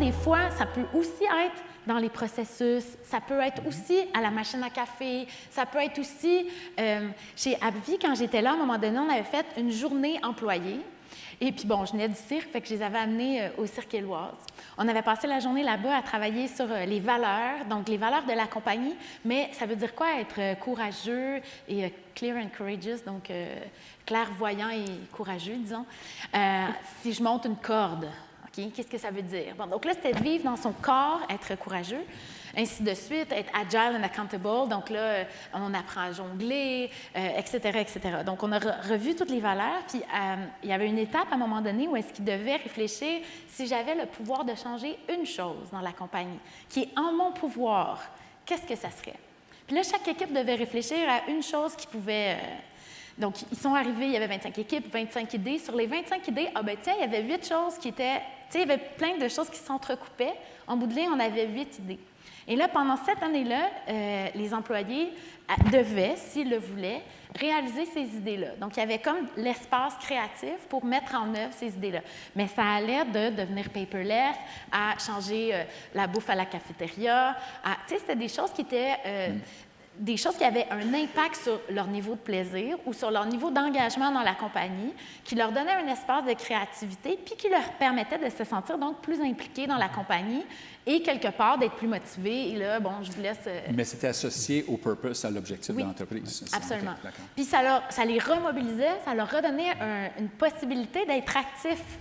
des fois, ça peut aussi être dans les processus, ça peut être aussi à la machine à café, ça peut être aussi chez AbbVie, quand j'étais là, à un moment donné, on avait fait une journée employée. Et puis bon, je venais du cirque, fait que je les avais amenés au Cirque Éloise. On avait passé la journée là-bas à travailler sur les valeurs, donc les valeurs de la compagnie, mais ça veut dire quoi être courageux et clear and courageous, donc clairvoyant et courageux, disons. Si je monte une corde, OK, qu'est-ce que ça veut dire? Bon, donc là, c'était de vivre dans son corps, être courageux, ainsi de suite, être agile and accountable. Donc là, on apprend à jongler, etc., etc. Donc, on a revu toutes les valeurs. Puis, il y avait une étape à un moment donné où est-ce qu'il devait réfléchir si j'avais le pouvoir de changer une chose dans la compagnie, qui est en mon pouvoir, qu'est-ce que ça serait? Puis là, chaque équipe devait réfléchir à une chose qui pouvait... Donc, ils sont arrivés, il y avait 25 équipes, 25 idées. Sur les 25 idées, tiens, il y avait 8 choses qui étaient... Tu sais, il y avait plein de choses qui s'entrecoupaient. En bout de ligne, on avait 8 idées. Et là, pendant cette année-là, les employés devaient, s'ils le voulaient, réaliser ces idées-là. Donc, il y avait comme l'espace créatif pour mettre en œuvre ces idées-là. Mais ça allait de devenir paperless à changer la bouffe à la cafétéria. Tu sais, c'était des choses qui étaient... des choses qui avaient un impact sur leur niveau de plaisir ou sur leur niveau d'engagement dans la compagnie, qui leur donnaient un espace de créativité, puis qui leur permettaient de se sentir donc plus impliqués dans la compagnie et quelque part d'être plus motivés. Et là, bon, je vous laisse... Mais c'était associé au purpose, à l'objectif oui, de l'entreprise. Absolument. Okay, puis ça les remobilisait, ça leur redonnait une possibilité d'être actifs